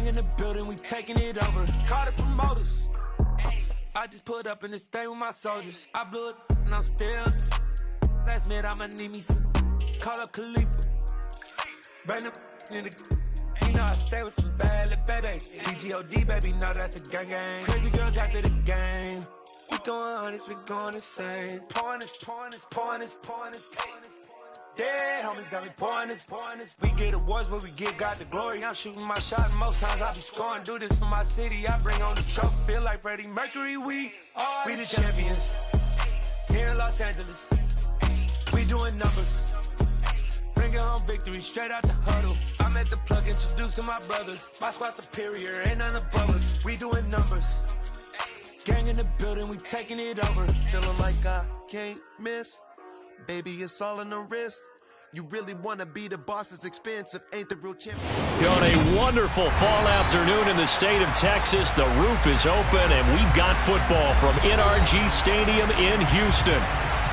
Gang in the building, we taking it over. Call the promoters. I just put up in this thing with my soldiers. I blew it and I'm still. Last minute I'ma need me some. Call up Khalifa. Bring the in the. You know I stay with some bad little baby. CGOD baby, know that's a gang gang. Crazy girls after the game. We doing honest, we going insane. Pouring this. Dead homies got me pouring this. We get awards, but we give God the glory. I'm shooting my shot, and most times I be scoring. Do this for my city, I bring on the trophy. Feel like Freddie Mercury, we the champions. Here in Los Angeles, we doing numbers. Bringing home victory, straight out the huddle. I'm at the plug, introduced to my brother. My squad superior, ain't none above us. We doing numbers. Gang in the building, we taking it over. Feeling like I can't miss. Baby, it's all in the wrist. You really want to be the boss, it's expensive. Ain't the real champion. On a wonderful fall afternoon in the state of Texas, the roof is open, and we've got football from NRG Stadium in Houston.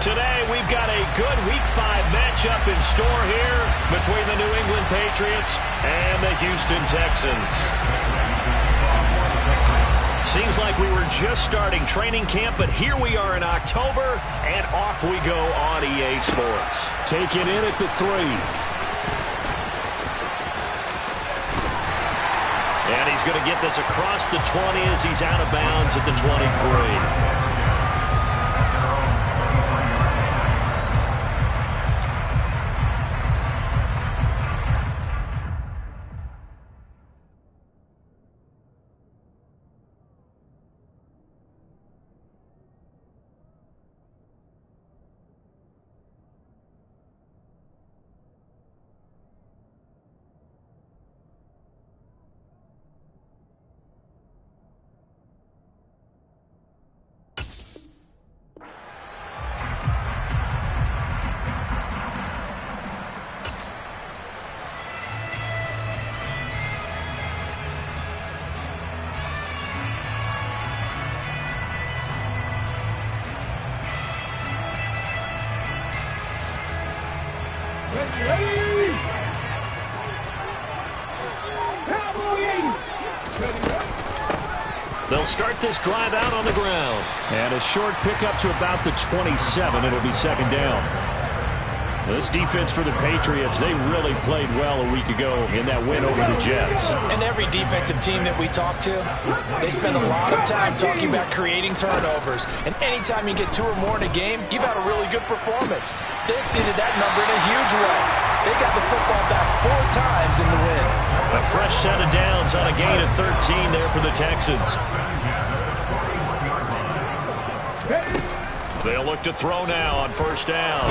Today, we've got a good Week 5 matchup in store here between the New England Patriots and the Houston Texans. Seems like we were just starting training camp, but here we are in October, and off we go on EA Sports. Take it in at the 3. And he's going to get this across the 20 as he's out of bounds at the 23. They'll start this drive out on the ground. And a short pickup to about the 27. It'll be second down. This defense for the Patriots, they really played well a week ago in that win over the Jets. And every defensive team that we talk to, they spend a lot of time talking about creating turnovers. And anytime you get 2 or more in a game, you've had a really good performance. They exceeded that number in a huge way. They got the football back 4 times in the win. A fresh set of downs on a gain of 13 there for the Texans. They'll look to throw now on first down.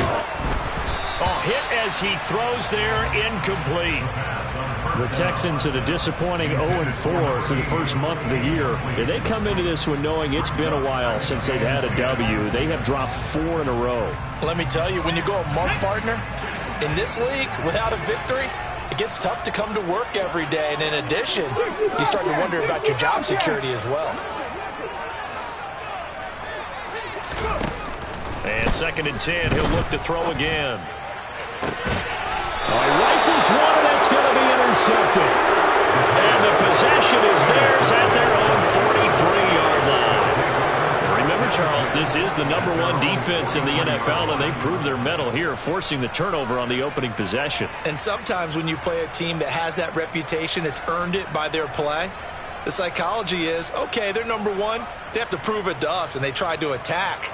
Oh, hit as he throws there, incomplete. The Texans at a disappointing 0-4 through the first month of the year. They come into this one knowing it's been a while since they've had a W. They have dropped 4 in a row. Let me tell you, when you go a mark partner, in this league, without a victory, it gets tough to come to work every day. And in addition, you start to wonder about your job security as well. And 2nd and 10, he'll look to throw again. Rifles one, and that's going to be intercepted. And the possession is theirs at their own 43-yard line. Remember, Charles, this is the #1 defense in the NFL, and they proved their mettle here, forcing the turnover on the opening possession. And sometimes when you play a team that has that reputation, it's earned it by their play. The psychology is, okay, they're #1. They have to prove it to us, and they tried to attack.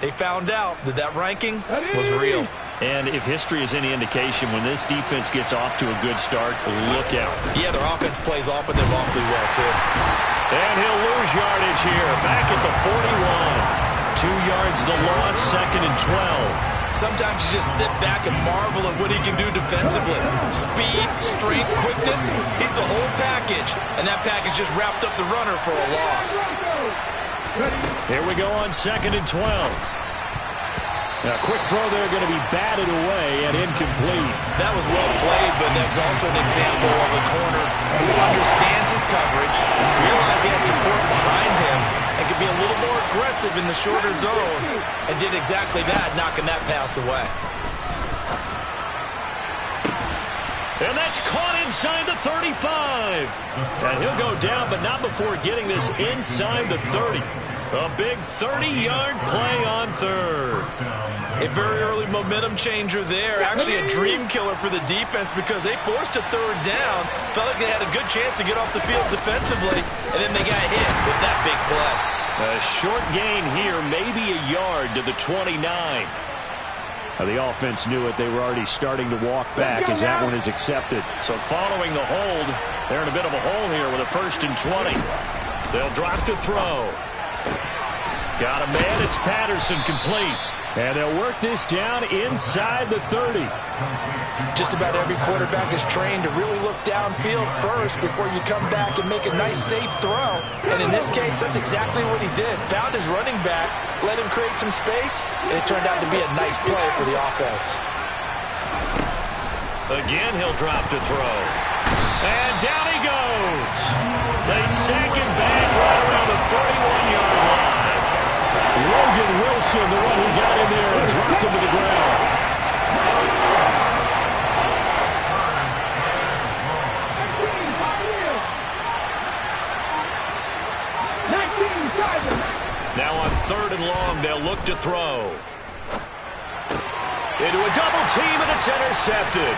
They found out that that ranking was real. And if history is any indication, when this defense gets off to a good start, look out. Yeah, their offense plays off of them awfully well, too. And he'll lose yardage here, back at the 41. 2 yards the loss, 2nd and 12. Sometimes you just sit back and marvel at what he can do defensively. Speed, strength, quickness, he's the whole package. And that package just wrapped up the runner for a loss. Here we go on 2nd and 12. A quick throw there, going to be batted away and incomplete. That was well played, but that's also an example of a corner who understands his coverage, realized he had support behind him, and could be a little more aggressive in the shorter zone, and did exactly that, knocking that pass away. And that's caught in inside the 35. And he'll go down, but not before getting this inside the 30. A big 30-yard play on third. A very early momentum changer there. Actually a dream killer for the defense because they forced a third down. Felt like they had a good chance to get off the field defensively, and then they got hit with that big play. A short gain here, maybe a yard to the 29. The offense knew it. They were already starting to walk back as that one is accepted. So following the hold, they're in a bit of a hole here with a 1st and 20. They'll drop to throw. Got a man. It's Patterson, complete. And they'll work this down inside the 30. Just about every quarterback is trained to really look downfield first before you come back and make a nice, safe throw. And in this case, that's exactly what he did. Found his running back, let him create some space, and it turned out to be a nice play for the offense. Again, he'll drop to throw. And down he goes. They sack him back right around the 31-yard line. Logan Wilson, the one who got in there and dropped him to the ground. Now on 3rd and long, they'll look to throw. Into a double team, and it's intercepted.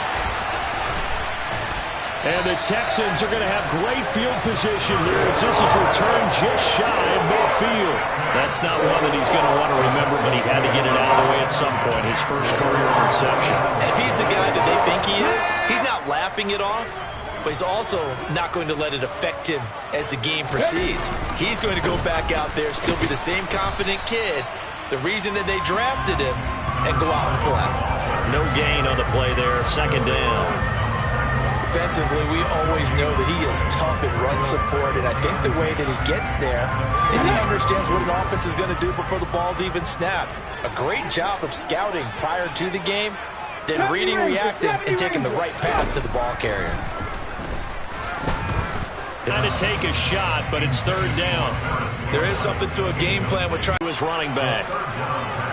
And the Texans are going to have great field position here as this is returned just shy of midfield. That's not one that he's going to want to remember, but he had to get it out of the way at some point, his first career interception. And if he's the guy that they think he is, he's not laughing it off, but he's also not going to let it affect him as the game proceeds. He's going to go back out there, still be the same confident kid, the reason that they drafted him, and go out and play. No gain on the play there, 2nd down. Defensively, we always know that he is tough in run support, and I think the way that he gets there is he understands what an offense is going to do before the ball's even snapped. A great job of scouting prior to the game, then reading, reacting, and taking the right path to the ball carrier. Trying to take a shot, but it's 3rd down. There is something to a game plan with trying to his running back.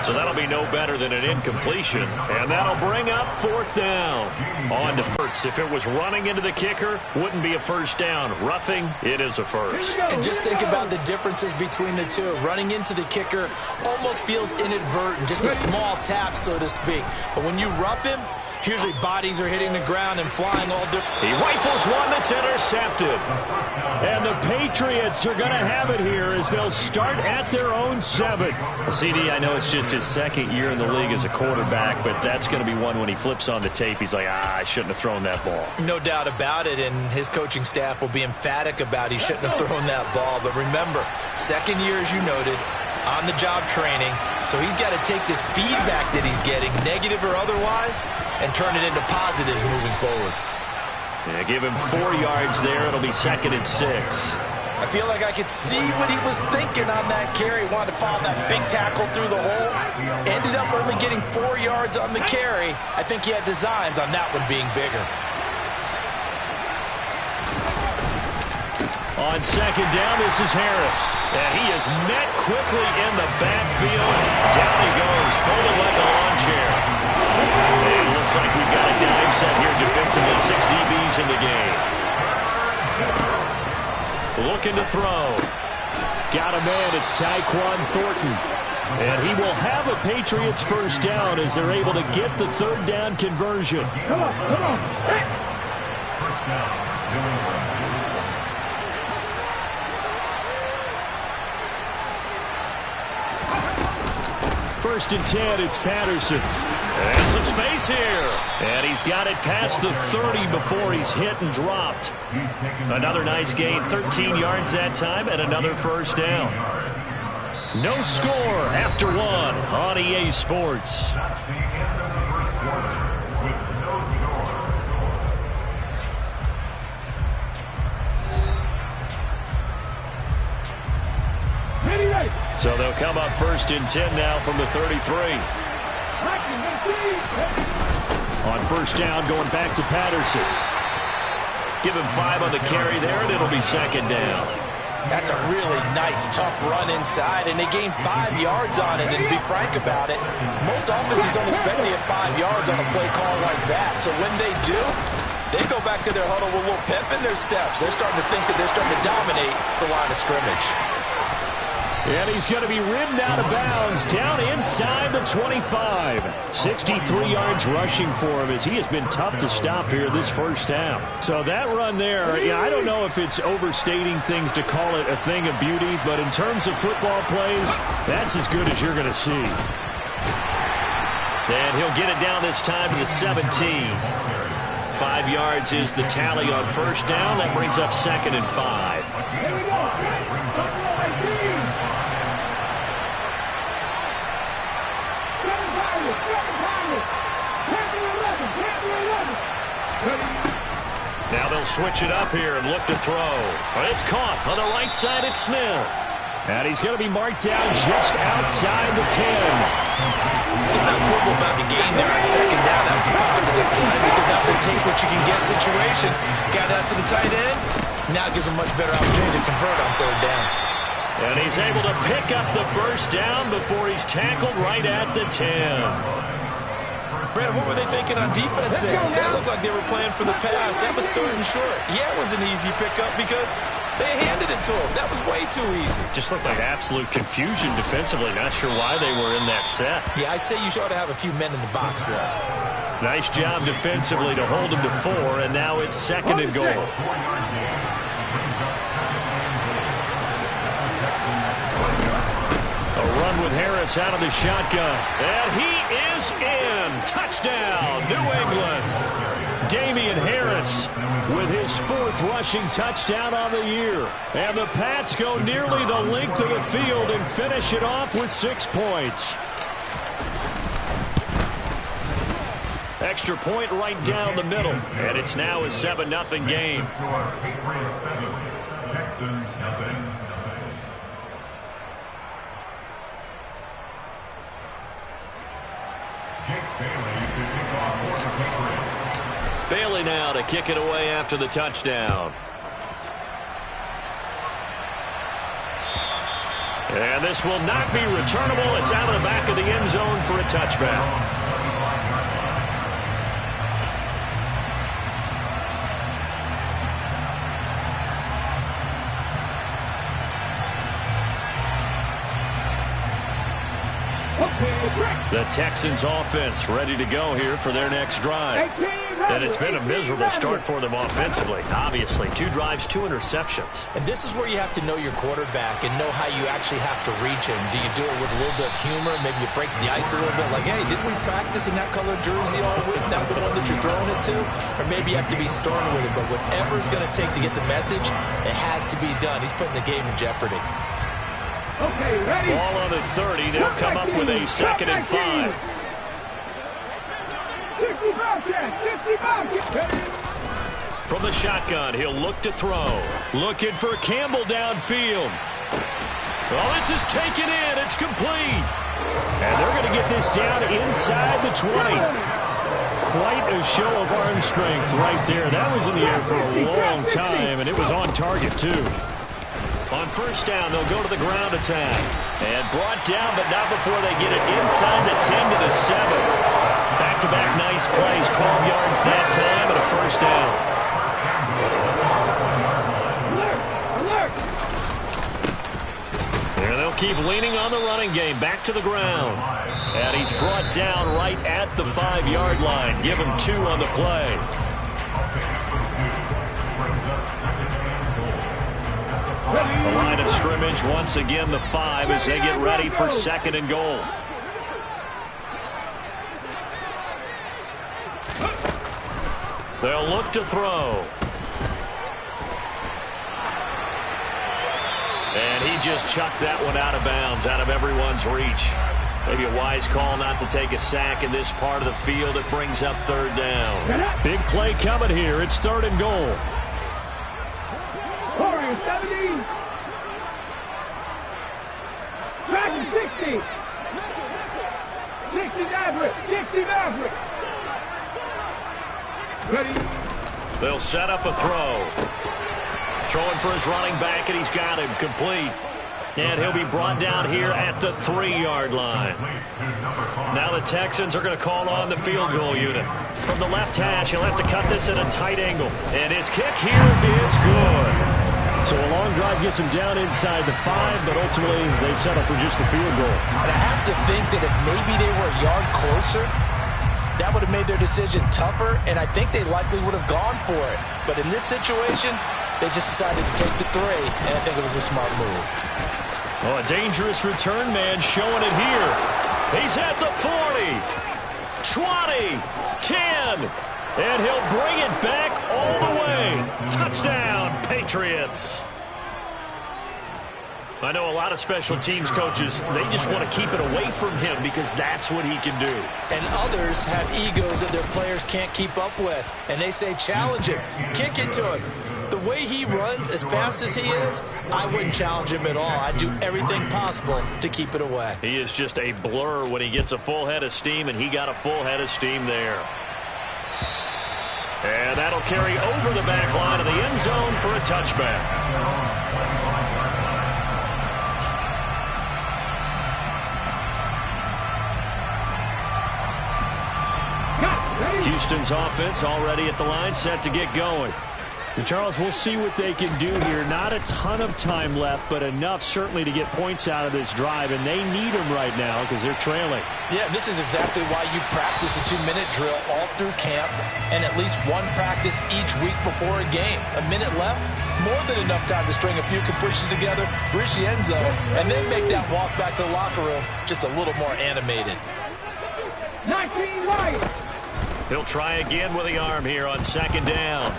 So that'll be no better than an incompletion. And that'll bring up 4th down. On to Hurts. If it was running into the kicker, wouldn't be a 1st down. Roughing, it is a 1st. And just think about the differences between the two. Running into the kicker almost feels inadvertent, just a small tap, so to speak. But when you rough him, usually bodies are hitting the ground and flying all different. He rifles one that's intercepted. And the Patriots are going to have it here as they'll start at their own 7. CD, I know it's just his 2nd year in the league as a quarterback, but that's going to be one when he flips on the tape. He's like, I shouldn't have thrown that ball. No doubt about it, and his coaching staff will be emphatic about he shouldn't have thrown that ball. But remember, 2nd year, as you noted, on-the-job training, so he's got to take this feedback that he's getting, negative or otherwise, and turn it into positives moving forward. Yeah, give him 4 yards there. It'll be 2nd and 6. I feel like I could see what he was thinking on that carry. Wanted to follow that big tackle through the hole. Ended up only getting 4 yards on the carry. I think he had designs on that one being bigger. On 2nd down, this is Harris. And he is met quickly in the backfield. Down he goes, folded like a lawn chair. And it looks like we've got a dime set here defensively. 6 DBs in the game. Looking to throw. Got a man, it's Tyquan Thornton. And he will have a Patriots 1st down as they're able to get the 3rd down conversion. Come on. Hey. 1st down. 1st and 10, it's Patterson. And some space here. And he's got it past the 30 before he's hit and dropped. Another nice gain, 13 yards that time, and another 1st down. No score after 1 on EA Sports. So they'll come up 1st and 10 now from the 33. On 1st down, going back to Patterson. Give him 5 on the carry there, and it'll be 2nd down. That's a really nice, tough run inside, and they gained 5 yards on it. And to be frank about it, most offenses don't expect to get 5 yards on a play call like that. So when they do, They go back to their huddle with a little pep in their steps. They're starting to think that they're starting to dominate the line of scrimmage. And he's going to be ripped out of bounds down inside the 25. 63 yards rushing for him as he has been tough to stop here this first half. So that run there, yeah, I don't know if it's overstating things to call it a thing of beauty, but in terms of football plays, that's as good as you're going to see. And he'll get it down this time to the 17. 5 yards is the tally on first down. That brings up 2nd and 5. Now they'll switch it up here and look to throw. But it's caught on the right side at Smith. And he's going to be marked down just outside the 10. It's not quibble about the gain there on second down. That was a positive play because that was a take-what-you-can-get situation. Got out to the tight end. Now gives him much better opportunity to convert on third down. And he's able to pick up the first down before he's tackled right at the 10. Brandon, what were they thinking on defense there? They looked like they were playing for the pass. That was third and short. Yeah, it was an easy pickup because they handed it to him. That was way too easy. Just looked like absolute confusion defensively. Not sure why they were in that set. Yeah, I'd say you ought to have a few men in the box there. Nice job defensively to hold him to 4, and now it's 2nd and goal. A run with Harris out of the shotgun. And he is in. Touchdown, New England. Damian Harris with his 4th rushing touchdown on the year. And the Pats go nearly the length of the field and finish it off with 6 points. Extra point right down the middle. And it's now a 7-0 game. Bailey now to kick it away after the touchdown. And this will not be returnable. It's out of the back of the end zone for a touchback. The Texans offense ready to go here for their next drive. And it's been a miserable start for them offensively. Obviously, 2 drives, 2 interceptions. And this is where you have to know your quarterback and know how you actually have to reach him. Do you do it with a little bit of humor? Maybe you break the ice a little bit like, hey, didn't we practice in that color jersey all week? Now the one that you're throwing it to? Or maybe you have to be stern with it. But whatever it's going to take to get the message, it has to be done. He's putting the game in jeopardy. Okay, ready. Ball on the 30. They'll come up with a 2nd and 5. 65. From the shotgun, he'll look to throw. Looking for Campbell downfield. Well, this is taken in. It's complete. And they're going to get this down inside the 20. Quite a show of arm strength right there. That was in the air for a long time, and it was on target, too. On first down, they'll go to the ground attack. And brought down, but not before they get it inside the 10 to the 7. Back-to-back nice plays, 12 yards that time, and a first down. And they'll keep leaning on the running game. Back to the ground. And he's brought down right at the 5-yard line. Give him 2 on the play. The line of scrimmage, once again, the 5 as they get ready for 2nd and goal. They'll look to throw. And he just chucked that one out of bounds, out of everyone's reach. Maybe a wise call not to take a sack in this part of the field. It brings up 3rd down. Big play coming here. It's 3rd and goal. 70. Back to 60. 60 Maverick. 60 Maverick. Ready. They'll set up a throw. Throwing for his running back, and he's got him complete. And he'll be brought down here at the 3-yard line. Now the Texans are going to call on the field goal unit. From the left hash, he'll have to cut this at a tight angle. And his kick here is good. So a long drive gets him down inside the 5, but ultimately they settle for just the field goal. And I have to think that if maybe they were a yard closer, that would have made their decision tougher, and I think they likely would have gone for it. But in this situation, they just decided to take the 3, and I think it was a smart move. Oh, a dangerous return man showing it here. He's at the 40, 20, 10, and he'll bring it back all the way. Touchdown, Patriots. I know a lot of special teams coaches, they just want to keep it away from him because that's what he can do. And others have egos that their players can't keep up with, and they say challenge him, kick it to him. The way he runs as fast as he is, I wouldn't challenge him at all. I'd do everything possible to keep it away. He is just a blur when he gets a full head of steam, and he got a full head of steam there. And that'll carry over the back line of the end zone for a touchback. Houston's offense already at the line, set to get going. And Charles, we'll see what they can do here. Not a ton of time left, but enough certainly to get points out of this drive, and they need them right now because they're trailing. Yeah, this is exactly why you practice a 2-minute drill all through camp and at least one practice each week before a game. A minute left, more than enough time to string a few completions together, reach the end zone, and then make that walk back to the locker room just a little more animated. 19 right. He'll try again with the arm here on second down.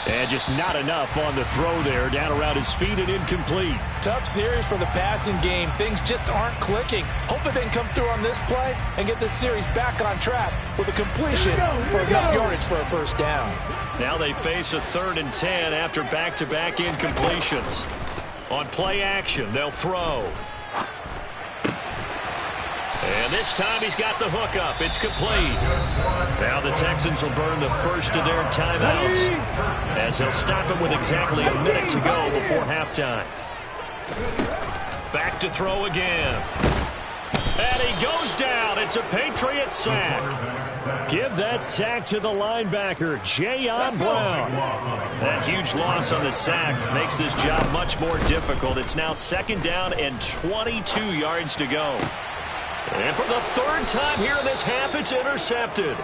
And just not enough on the throw there. Down around his feet and incomplete. Tough series for the passing game. Things just aren't clicking. Hoping they can come through on this play and get this series back on track with a completion for enough yardage for a first down. Now they face a 3rd and 10 after back-to-back incompletions. On play action, they'll throw. And this time he's got the hook up. It's complete. Now the Texans will burn the first of their timeouts as they'll stop him with exactly a minute to go before halftime. Back to throw again. And he goes down. It's a Patriot sack. Give that sack to the linebacker, Jayon Brown. That huge loss on the sack makes this job much more difficult. It's now 2nd down and 22 yards to go. And for the 3rd time here in this half, it's intercepted.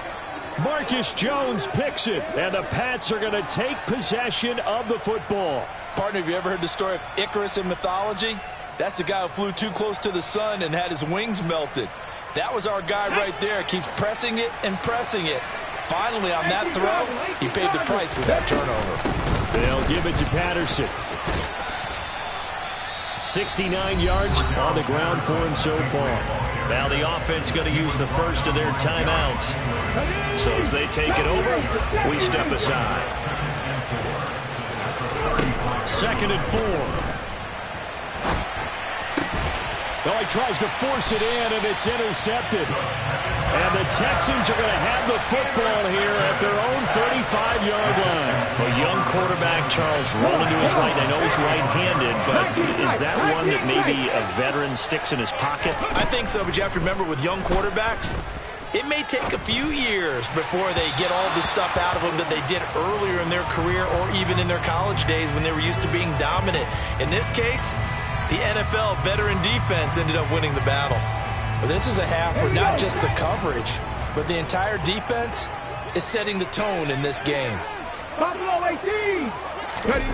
Marcus Jones picks it, and the Pats are going to take possession of the football. Partner, have you ever heard the story of Icarus in mythology? That's the guy who flew too close to the sun and had his wings melted. That was our guy right there. Keeps pressing it and pressing it. Finally, on that throw, he paid the price for that turnover. They'll give it to Patterson. 69 yards on the ground for him so far. Now the offense going to use the first of their timeouts. So as they take it over, we step aside. 2nd and 4. Oh, he tries to force it in, and it's intercepted. And the Texans are going to have the football here at their own 35-yard line. A young quarterback, Charles, rolling to his right. I know he's right-handed, but is that one that maybe a veteran sticks in his pocket? I think so, but you have to remember with young quarterbacks, it may take a few years before they get all the stuff out of them that they did earlier in their career or even in their college days when they were used to being dominant. In this case, the NFL veteran defense ended up winning the battle. But this is a half where not just the coverage, but the entire defense is setting the tone in this game. Buffalo 18. Ready.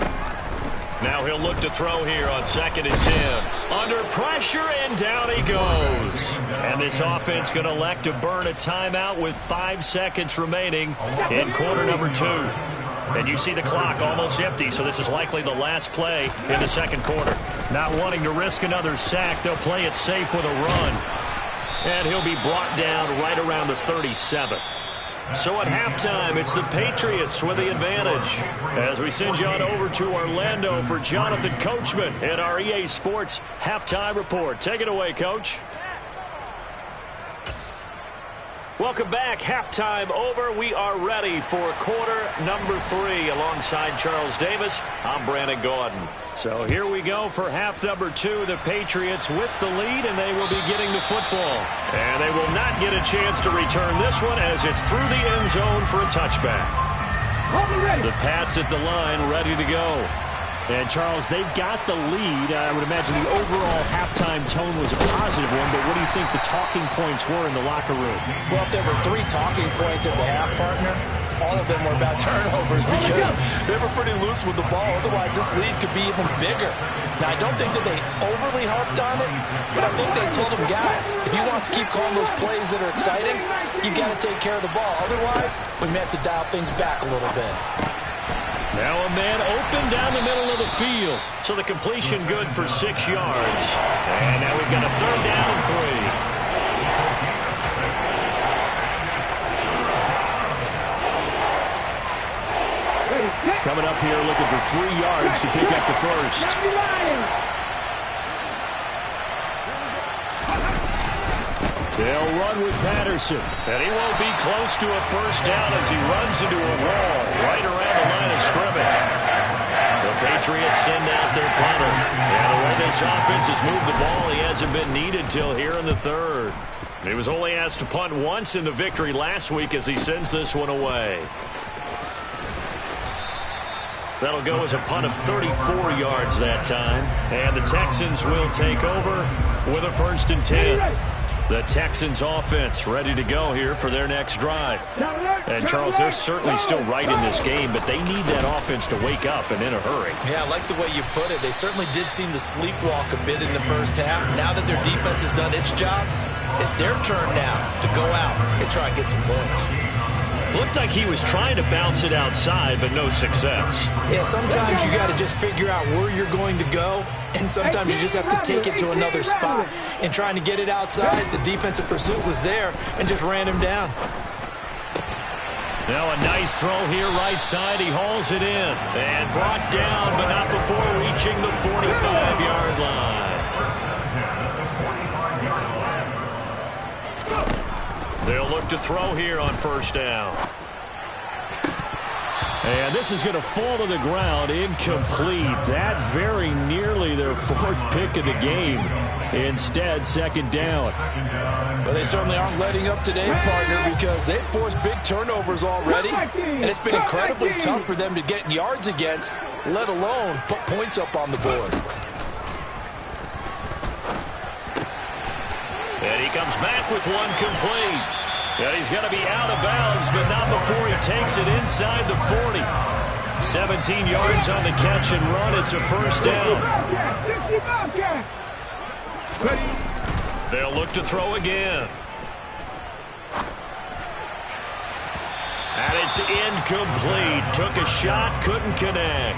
Now he'll look to throw here on 2nd and 10. Under pressure, and down he goes. And this offense going to elect to burn a timeout with 5 seconds remaining in quarter number 2. And you see the clock almost empty, so this is likely the last play in the 2nd quarter. Not wanting to risk another sack, they'll play it safe with a run. And he'll be brought down right around the 37. So at halftime, it's the Patriots with the advantage. As we send you on over to Orlando for Jonathan Coachman in our EA Sports Halftime Report. Take it away, Coach. Welcome back. Halftime over. We are ready for quarter number 3. Alongside Charles Davis, I'm Brandon Gordon. So here we go for half number 2. The Patriots with the lead, and they will be getting the football. And they will not get a chance to return this one as it's through the end zone for a touchback. The Pats at the line ready to go. And, Charles, they've got the lead. I would imagine the overall halftime tone was a positive one, but what do you think the talking points were in the locker room? Well, if there were 3 talking points at the half, partner, all of them were about turnovers because they were pretty loose with the ball. Otherwise, this lead could be even bigger. Now, I don't think that they overly harped on it, but I think they told them, guys, if you want to keep calling those plays that are exciting, you've got to take care of the ball. Otherwise, we may have to dial things back a little bit. Now a man open down the middle of the field. So the completion good for 6 yards. And now we've got a 3rd down and 3. Coming up here looking for 3 yards to pick up the first. They'll run with Patterson. And he won't be close to a first down as he runs into a wall right around the line of scrimmage. The Patriots send out their punter. And the way this offense has moved the ball, he hasn't been needed till here in the 3rd. He was only asked to punt once in the victory last week as he sends this one away. That'll go as a punt of 34 yards that time. And the Texans will take over with a 1st and 10. The Texans offense ready to go here for their next drive. And, Charles, they're certainly still right in this game, but they need that offense to wake up and in a hurry. Yeah, I like the way you put it. They certainly did seem to sleepwalk a bit in the first half. Now that their defense has done its job, it's their turn now to go out and try and get some points. Looked like he was trying to bounce it outside, but no success. Yeah, sometimes you got to just figure out where you're going to go, and sometimes you just have to take it to another spot. And trying to get it outside, the defensive pursuit was there and just ran him down. Now a nice throw here right side. He hauls it in and brought down, but not before reaching the 45-yard line. They'll look to throw here on 1st down. And this is going to fall to the ground, incomplete. That very nearly their 4th pick of the game. Instead, 2nd down. Well, they certainly aren't letting up today, partner, because they've forced big turnovers already. And it's been incredibly tough for them to get yards against, let alone put points up on the board. And he comes back with one complete. And he's going to be out of bounds, but not before he takes it inside the 40. 17 yards on the catch and run. It's a 1st down. They'll look to throw again. And it's incomplete. Took a shot, couldn't connect.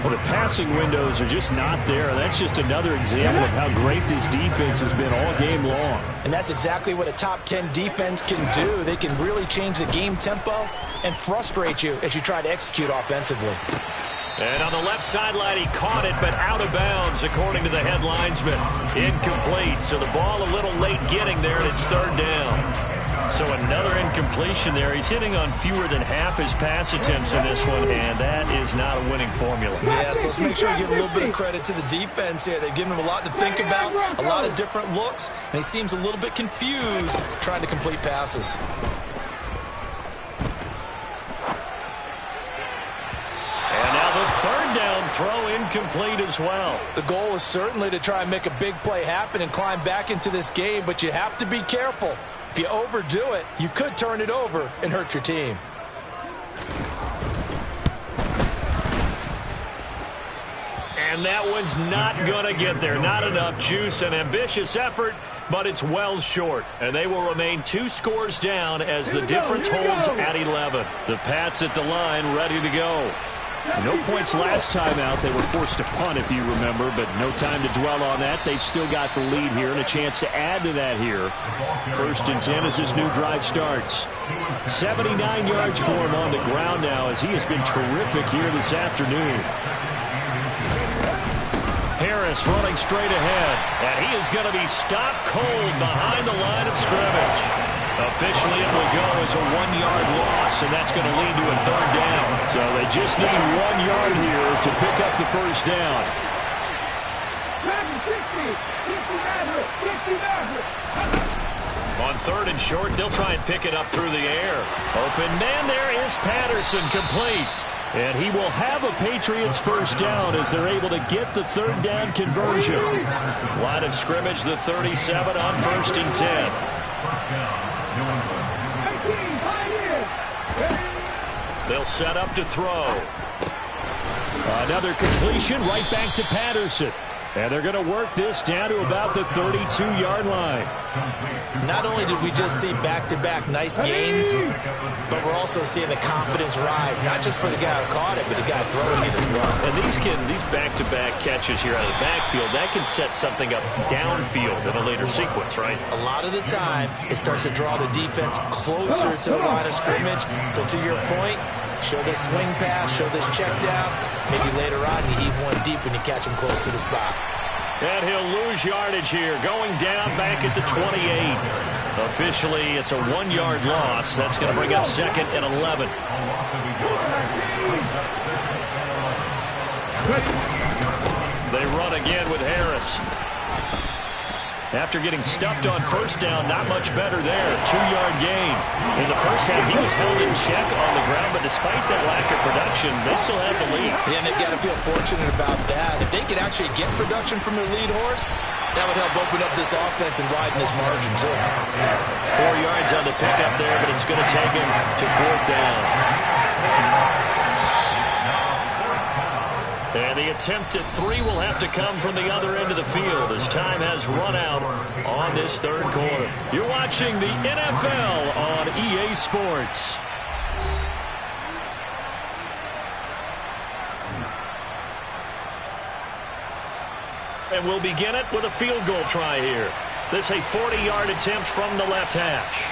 Well, the passing windows are just not there. That's just another example of how great this defense has been all game long. And that's exactly what a top 10 defense can do. They can really change the game tempo and frustrate you as you try to execute offensively. And on the left sideline, he caught it, but out of bounds, according to the head linesman. Incomplete, so the ball a little late getting there, and it's 3rd down. So another incompletion there. He's hitting on fewer than half his pass attempts in this one, and that is not a winning formula. Yeah, so let's make sure you give a little bit of credit to the defense here. They've given him a lot to think about, a lot of different looks, and he seems a little bit confused trying to complete passes. And now the 3rd down throw incomplete as well. The goal is certainly to try and make a big play happen and climb back into this game, but you have to be careful. If you overdo it, you could turn it over and hurt your team. And that one's not going to get there. Not enough juice. An ambitious effort, but it's well short. And they will remain 2 scores down as the difference holds at 11. The Pats at the line ready to go. No points last time out. They were forced to punt, if you remember, but no time to dwell on that. They've still got the lead here and a chance to add to that here. 1st and 10 as this new drive starts. 79 yards for him on the ground now as he has been terrific here this afternoon. Harris running straight ahead, and he is going to be stopped cold behind the line of scrimmage. Officially, it will go as a 1-yard loss, and that's going to lead to a 3rd down. So they just need 1 yard here to pick up the 1st down. On 3rd and short, they'll try and pick it up through the air. Open man, there is Patterson, complete. And he will have a Patriots 1st down as they're able to get the 3rd down conversion. Line of scrimmage, the 37 on 1st and 10. They'll set up to throw. Another completion right back to Patterson. And they're going to work this down to about the 32-yard line. Not only did we just see back-to-back nice gains, but we're also seeing the confidence rise, not just for the guy who caught it, but the guy throwing it as well. And these back-to-back catches here out of the backfield, that can set something up downfield in a later sequence, right? A lot of the time, it starts to draw the defense closer to the line of scrimmage. So to your point, show this swing pass, show this check down. Maybe later on you heave one deep when you catch him close to the spot. And he'll lose yardage here, going down back at the 28. Officially, it's a 1-yard loss. That's going to bring up 2nd and 11. They run again with Harris. After getting stuffed on 1st down, not much better there. 2-yard gain. In the first half, he was held in check on the ground, but despite that lack of production, they still have the lead. Yeah, and they've got to feel fortunate about that. If they could actually get production from their lead horse, that would help open up this offense and widen this margin, too. 4 yards on the pickup there, but it's going to take him to 4th down. And the attempt at 3 will have to come from the other end of the field as time has run out on this 3rd quarter. You're watching the NFL on EA Sports. And we'll begin it with a field goal try here. This is a 40-yard attempt from the left hash.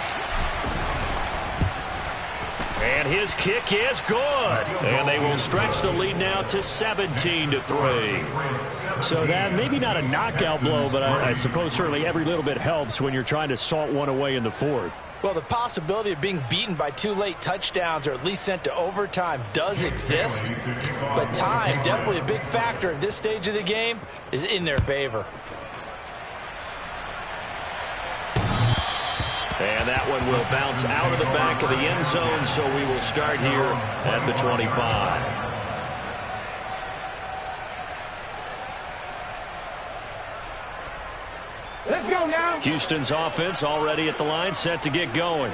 And his kick is good. And they will stretch the lead now to 17-3. So that maybe not a knockout blow, but I suppose certainly every little bit helps when you're trying to salt one away in the 4th. Well, the possibility of being beaten by 2 late touchdowns or at least sent to overtime does exist. But time, definitely a big factor at this stage of the game, is in their favor. And that one will bounce out of the back of the end zone, so we will start here at the 25. Let's go now. Houston's offense already at the line, set to get going.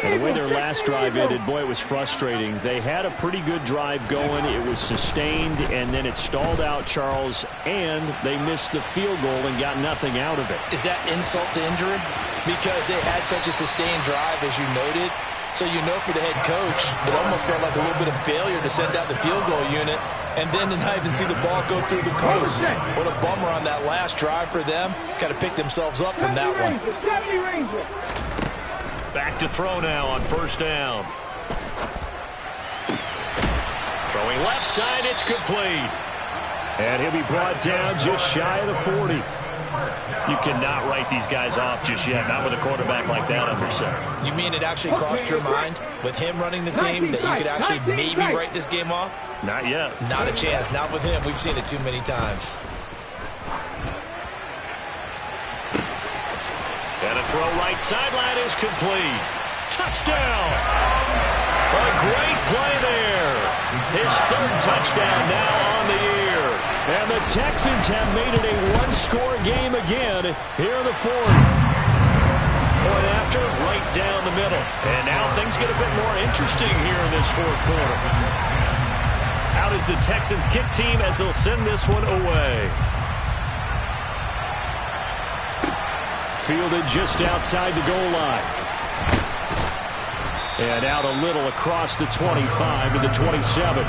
And the way their last drive ended, boy, it was frustrating. They had a pretty good drive going. It was sustained, and then it stalled out, Charles, and they missed the field goal and got nothing out of it. Is that insult to injury? Because they had such a sustained drive, as you noted. So you know for the head coach, it almost felt like a little bit of failure to send out the field goal unit and then to not even see the ball go through the post. What a bummer on that last drive for them. Kind of picked themselves up from that one. Back to throw now on 1st down. Throwing left side, it's complete. And he'll be brought down just shy of the 40. You cannot write these guys off just yet, not with a quarterback like that under center. You mean it actually crossed your mind with him running the team that you could actually maybe write this game off? Not yet. Not a chance. Not with him. We've seen it too many times. And a throw right sideline is complete. Touchdown! A great play there. His 3rd touchdown now on the year. And the Texans have made it a one-score game again here in the 4th. Point after, right down the middle. And now things get a bit more interesting here in this 4th quarter. Out is the Texans kick team as they'll send this one away. Fielded just outside the goal line. And out a little across the 25 to the 27.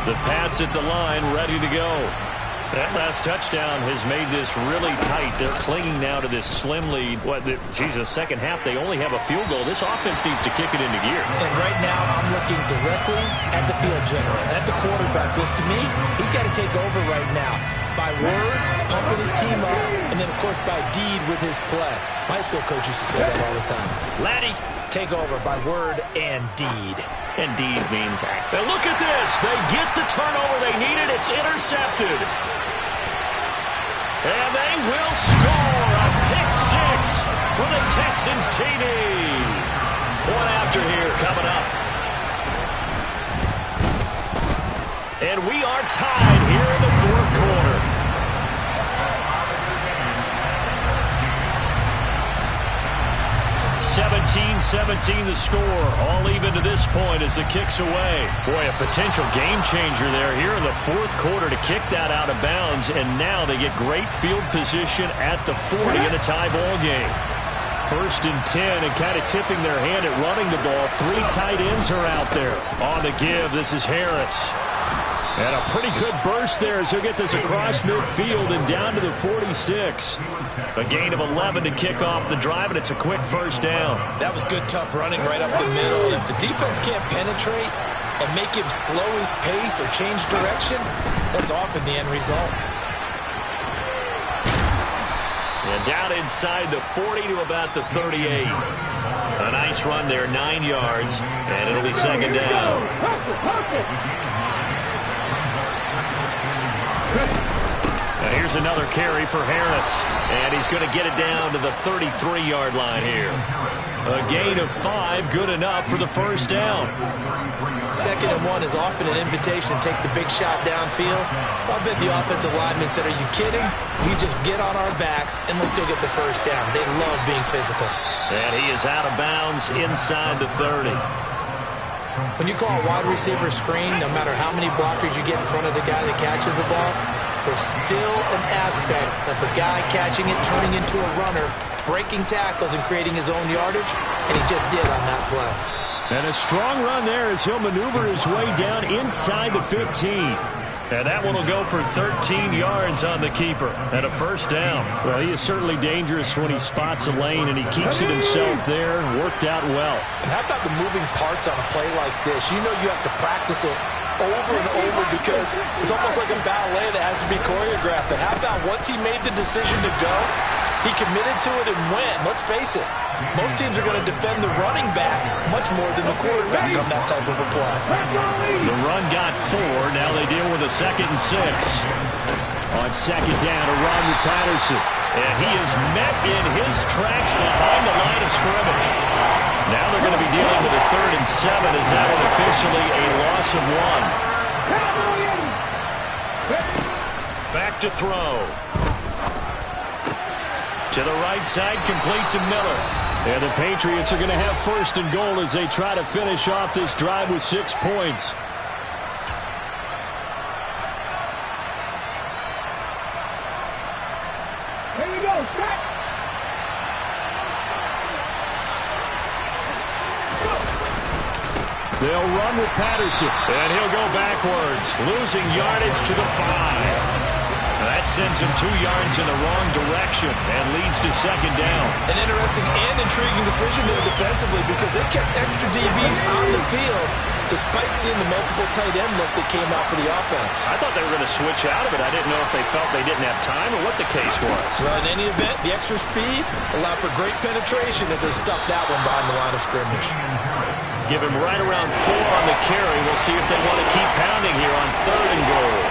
The Pats at the line, ready to go. That last touchdown has made this really tight. They're clinging now to this slim lead. Second half, they only have a field goal. This offense needs to kick it into gear. And right now, I'm looking directly at the field general, at the quarterback. Because to me, he's got to take over right now. By word, pumping his team up, and then, of course, by deed with his play. My high school coach used to say that all the time. Laddie, take over by word and deed. And deed means act. And look at this. They get the turnover they needed. It's intercepted. And they will score a pick six for the Texans TD. Point after here coming up. And we are tied here in the fourth quarter. 17-17 the score. All even to this point as the kick's away. Boy, a potential game changer there here in the fourth quarter to kick that out of bounds. And now they get great field position at the 40 in a tie ball game. 1st and 10 and kind of tipping their hand at running the ball. 3 tight ends are out there. On the give, this is Harris. And a pretty good burst there as he'll get this across midfield and down to the 46. A gain of 11 to kick off the drive, and it's a quick first down. That was good, tough running right up the middle. If the defense can't penetrate and make him slow his pace or change direction, that's often the end result. And down inside the 40 to about the 38. A nice run there, 9 yards, and it'll be second down. Now here's another carry for Harris, and he's going to get it down to the 33-yard line here. A gain of 5, good enough for the first down. 2nd and 1 is often an invitation to take the big shot downfield. I bet the offensive lineman said, are you kidding? We just get on our backs, and we'll still get the first down. They love being physical. And he is out of bounds inside the 30. When you call a wide receiver screen, no matter how many blockers you get in front of the guy that catches the ball, there's still an aspect of the guy catching it, turning into a runner, breaking tackles and creating his own yardage, and he just did on that play. And a strong run there as he'll maneuver his way down inside the 15. And that one will go for 13 yards on the keeper and a first down. Well, he is certainly dangerous when he spots a lane, and he keeps it himself there and worked out well. And how about the moving parts on a play like this? You know you have to practice it over and over because it's almost like a ballet that has to be choreographed. And how about once he made the decision to go, he committed to it and went. Let's face it, most teams are going to defend the running back much more than the quarterback on that type of a play. The run got 4. Now they deal with a 2nd and 6. On second down, a run with Patterson. And he is met in his tracks behind the line of scrimmage. Now they're going to be dealing with a 3rd and 7 as that one officially a loss of 1. Back to throw. To the right side, complete to Miller. And the Patriots are going to have 1st and goal as they try to finish off this drive with 6 points. Here we go, set. They'll run with Patterson. And he'll go backwards, losing yardage to the 5. That sends him 2 yards in the wrong direction and leads to second down. An interesting and intriguing decision there defensively because they kept extra DBs on the field despite seeing the multiple tight end look that came out for the offense. I thought they were going to switch out of it. I didn't know if they felt they didn't have time or what the case was. Well, in any event, the extra speed allowed for great penetration as they stuffed that one behind the line of scrimmage. Give him right around 4 on the carry. We'll see if they want to keep pounding here on 3rd and goal.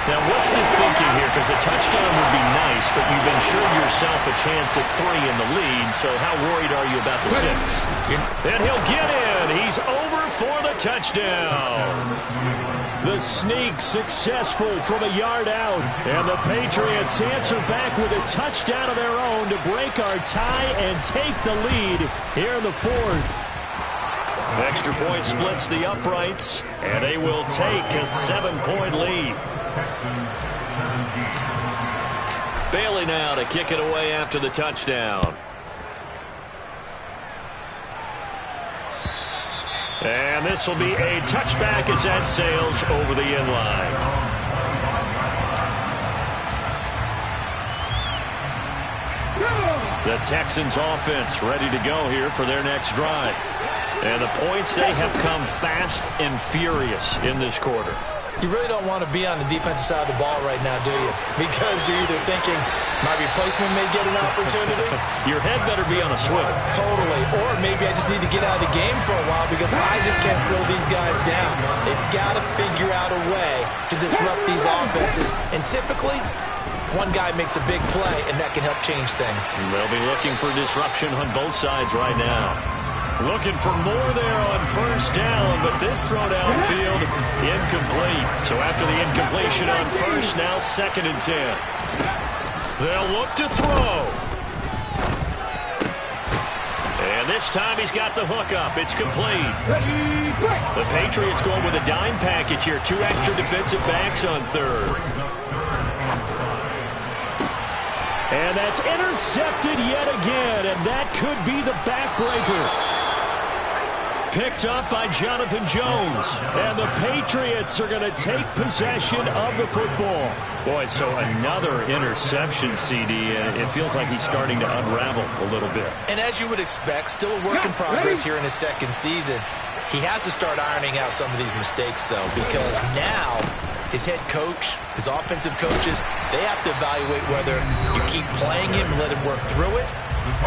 Now, what's the thinking here? Because a touchdown would be nice, but you've ensured yourself a chance at 3 in the lead, so how worried are you about the 6? And he'll get in. He's over for the touchdown. The sneak successful from a yard out. And the Patriots answer back with a touchdown of their own to break our tie and take the lead here in the 4th. Extra point splits the uprights, and they will take a 7-point lead. Bailey now to kick it away after the touchdown. And this will be a touchback as that sails over the end line. The Texans offense ready to go here for their next drive. And the points, they have come fast and furious in this quarter. You really don't want to be on the defensive side of the ball right now, do you? Because you're either thinking, my replacement may get an opportunity. Your head better be on a swivel. Totally. Or maybe I just need to get out of the game for a while because I just can't slow these guys down. They've got to figure out a way to disrupt these offenses. And typically, one guy makes a big play, and that can help change things. They'll be looking for disruption on both sides right now. Looking for more there on first down, but this throw downfield, incomplete. So after the incompletion on first, now 2nd and 10. They'll look to throw. And this time he's got the hook up. It's complete. The Patriots going with a dime package here. 2 extra defensive backs on third. And that's intercepted yet again, and that could be the backbreaker. Picked up by Jonathan Jones. And the Patriots are going to take possession of the football. Boy, so another interception, CD, and it feels like he's starting to unravel a little bit. And as you would expect, still a work in progress here in his 2nd season. He has to start ironing out some of these mistakes, though, because now his head coach, his offensive coaches, they have to evaluate whether you keep playing him and let him work through it,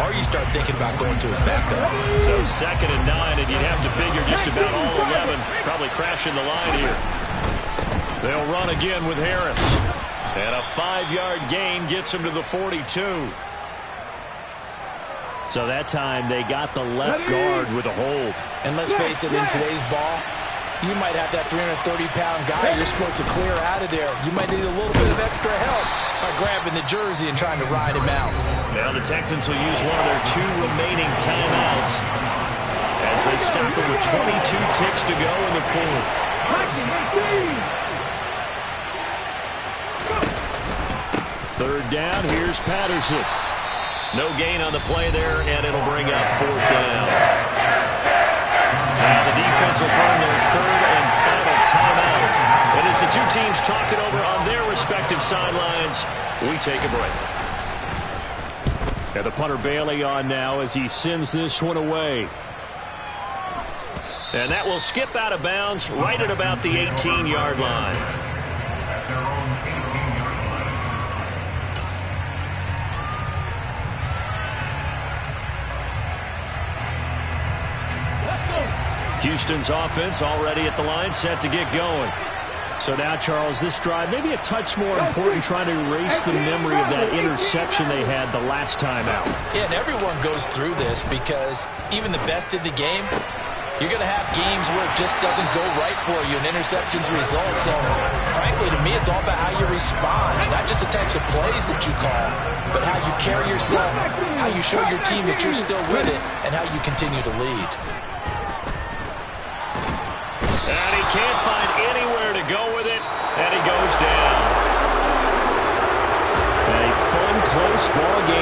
or you start thinking about going to his backup. So 2nd and 9, and you'd have to figure just about all 11 probably crashing the line here. They'll run again with Harris. And a 5-yard gain gets him to the 42. So that time they got the left guard with a hold. And let's face it, in today's ball, you might have that 330-pound guy you're supposed to clear out of there. You might need a little bit of extra help by grabbing the jersey and trying to ride him out. Now the Texans will use one of their 2 remaining timeouts as they stop it with 22 ticks to go in the 4th. Third down, here's Patterson. No gain on the play there, and it'll bring up 4th down. Now the defense will burn their 3rd and final timeout. And as the 2 teams talk it over on their respective sidelines, we take a break. And the punter Bailey on now as he sends this one away. And that will skip out of bounds right at about the 18-yard line. At their own 18-yard line. Houston's offense already at the line, set to get going. So now, Charles, this drive maybe a touch more important, trying to erase the memory of that interception they had the last time out. Yeah, and everyone goes through this because even the best in the game, you're going to have games where it just doesn't go right for you and interceptions result. So, frankly, to me, it's all about how you respond, not just the types of plays that you call, but how you carry yourself, how you show your team that you're still with it, and how you continue to lead. And he can't find anywhere to go with it, and he goes down. A fun, close ball game.